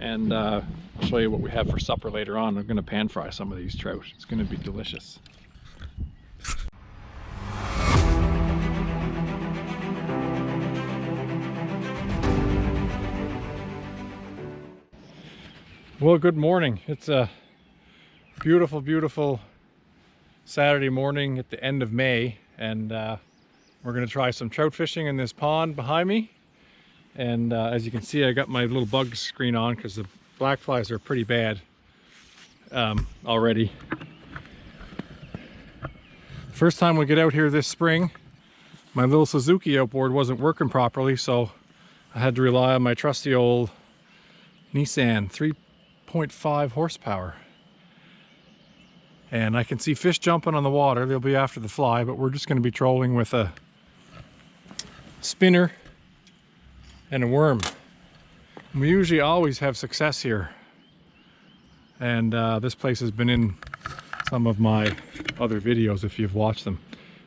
and I'll show you what we have for supper later on. I'm going to pan fry some of these trout. It's going to be delicious. Well, good morning. It's a beautiful, beautiful Saturday morning at the end of May, and we're going to try some trout fishing in this pond behind me. And as you can see, I got my little bug screen on because the black flies are pretty bad already. First time we get out here this spring, my little Suzuki outboard wasn't working properly, so I had to rely on my trusty old Nissan 3.5 horsepower. And I can see fish jumping on the water. They'll be after the fly, but we're just going to be trolling with a spinner and a worm. We usually always have success here. And this place has been in some of my other videos if you've watched them.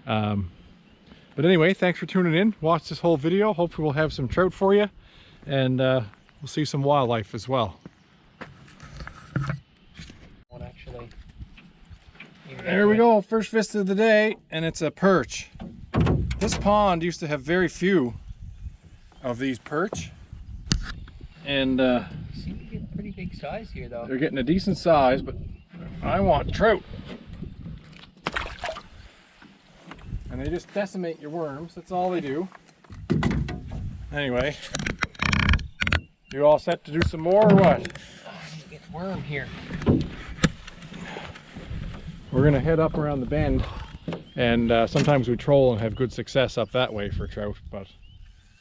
But anyway, thanks for tuning in. Watch this whole video. Hopefully we'll have some trout for you. And we'll see some wildlife as well. There we go, first fish of the day, and it's a perch. This pond used to have very few of these perch, and seem to get pretty big size here though. They're getting a decent size, but I want trout. And they just decimate your worms, that's all they do. Anyway, you all set to do some more or what? Oh, I need to get a worm here. We're gonna head up around the bend, and sometimes we troll and have good success up that way for trout, but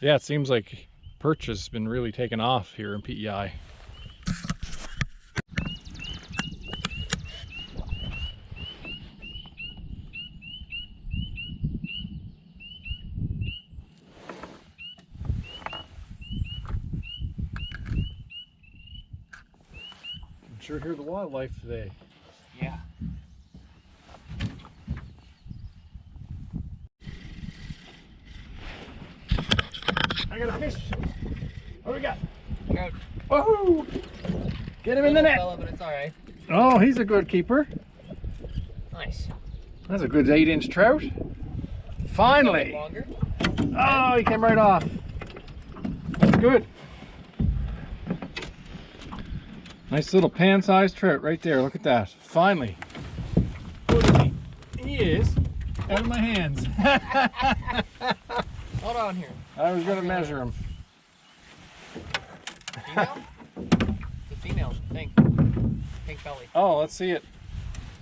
yeah, it seems like perch has been really taken off here in PEI. Can sure hear the wildlife today. Yeah. I got a fish. What do we got? Trout. Woohoo! Get him in the net. Fella, but it's all right. Oh, he's a good keeper. Nice. That's a good 8-inch trout. Finally. Longer. Oh, he came right off. That's good. Nice little pan-sized trout right there. Look at that. Finally. He is out of my hands. Hold on here. I was going to measure him. Female? It's a female, pink. Pink belly. Oh, let's see it.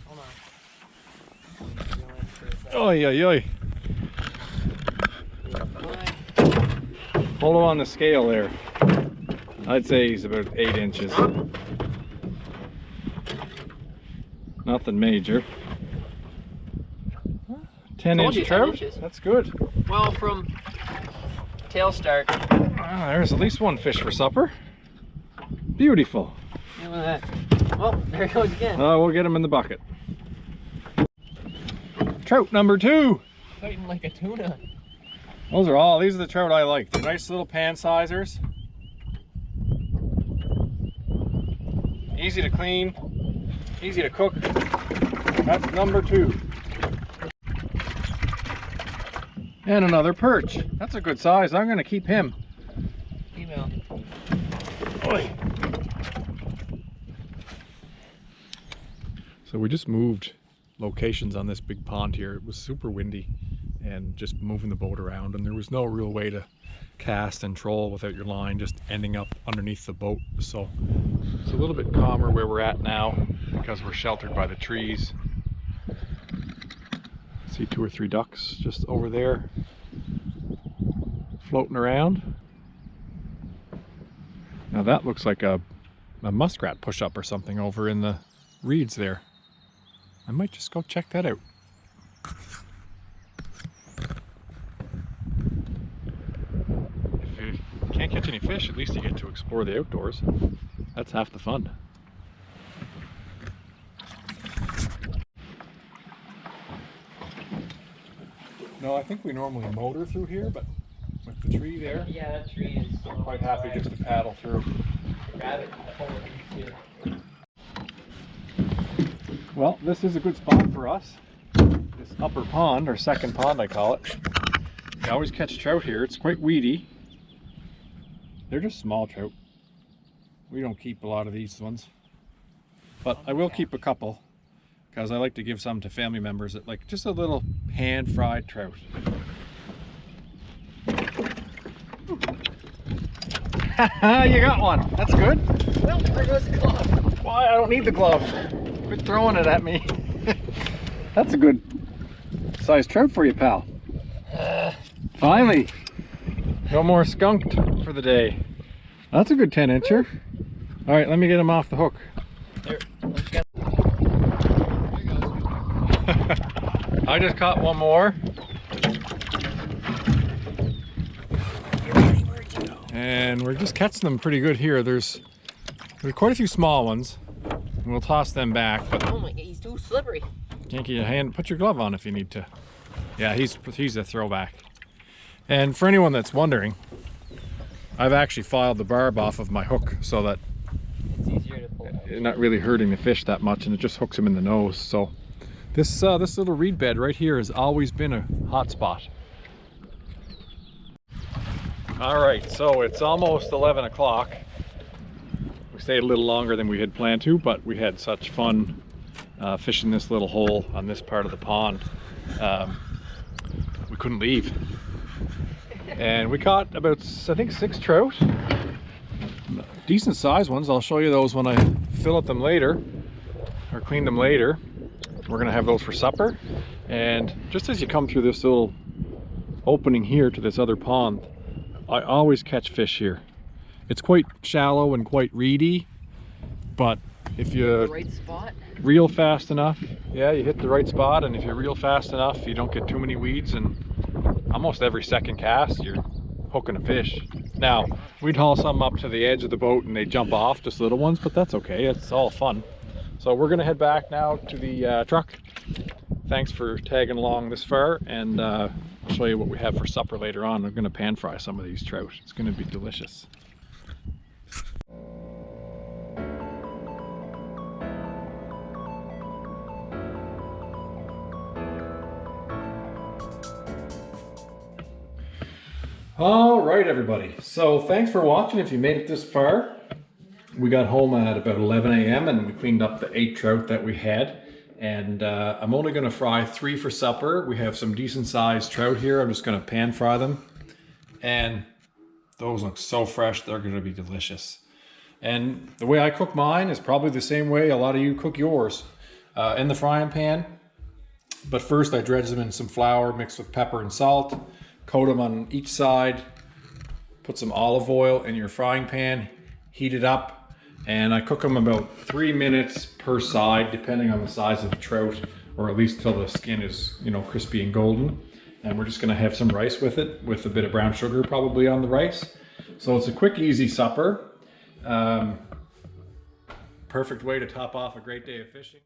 Hold on. Oy, oy, oy. Hold him on the scale there. I'd say he's about 8 inches. Nothing major. 10-inch trout? That's good. Well, from tail start. Ah, there's at least one fish for supper. Beautiful. Look at that. Well, there he goes again. Oh, we'll get him in the bucket. Trout number 2. Fighting like a tuna. These are the trout I like. They're nice little pan sizers. Easy to clean, easy to cook. That's number 2. And another perch. That's a good size. I'm going to keep him. Female. Oy. So we just moved locations on this big pond here. It was super windy and just moving the boat around, and there was no real way to cast and troll without your line just ending up underneath the boat. So it's a little bit calmer where we're at now because we're sheltered by the trees. See 2 or 3 ducks just over there floating around. Now that looks like a muskrat push-up or something over in the reeds there. I might just go check that out. If you can't catch any fish, at least you get to explore the outdoors. That's half the fun. No, I think we normally motor through here, but with the tree there, yeah, that tree is. I'm quite happy just to paddle through. grab it. Well, this is a good spot for us. This upper pond, or second pond I call it. You always catch trout here. It's quite weedy. They're just small trout. We don't keep a lot of these ones. But I will keep a couple, because I like to give some to family members that like just a little pan-fried trout. You got one. That's good. Well, there goes the glove. Why? I don't need the glove. Quit throwing it at me. That's a good sized trout for you, pal. Finally. No more skunked for the day. That's a good 10-incher. All right, let me get him off the hook. There. Let's get... I just caught one more. And we're just catching them pretty good here. There's quite a few small ones. We'll toss them back, but Oh my god, he's too slippery. can't get your hand. Put your glove on if you need to. Yeah, he's a throwback. And for anyone that's wondering, I've actually filed the barb off of my hook so that It's easier to pull. it's not really hurting the fish that much, and it just hooks him in the nose. So this little reed bed right here has always been a hot spot. All right, so it's almost 11 o'clock. We stayed a little longer than we had planned to, but we had such fun fishing this little hole on this part of the pond. We couldn't leave. And we caught about, I think, 6 trout. Decent sized ones. I'll show you those when I fillet them later, or clean them later. We're gonna have those for supper. And just as you come through this little opening here to this other pond, I always catch fish here. It's quite shallow and quite reedy, but if you The right spot. reel fast enough, yeah, you hit the right spot, and if you reel fast enough, you don't get too many weeds, and almost every second cast, you're hooking a fish. Now, we'd haul some up to the edge of the boat and they jump off, just little ones, but that's okay, it's all fun. So we're gonna head back now to the truck. Thanks for tagging along this far, and I'll show you what we have for supper later on. I'm gonna pan fry some of these trout. It's gonna be delicious. All right, everybody. So thanks for watching. If you made it this far, we got home at about 11 a.m. and we cleaned up the 8 trout that we had. And I'm only going to fry 3 for supper. We have some decent sized trout here. I'm just going to pan fry them. And those look so fresh. They're going to be delicious. And the way I cook mine is probably the same way a lot of you cook yours. In the frying pan. But first I dredge them in some flour mixed with pepper and salt. Coat them on each side. Put some olive oil in your frying pan. Heat it up. And I cook them about 3 minutes per side, depending on the size of the trout, or at least till the skin is, you know, crispy and golden. And we're just gonna have some rice with it, with a bit of brown sugar probably on the rice. So it's a quick, easy supper. Perfect way to top off a great day of fishing.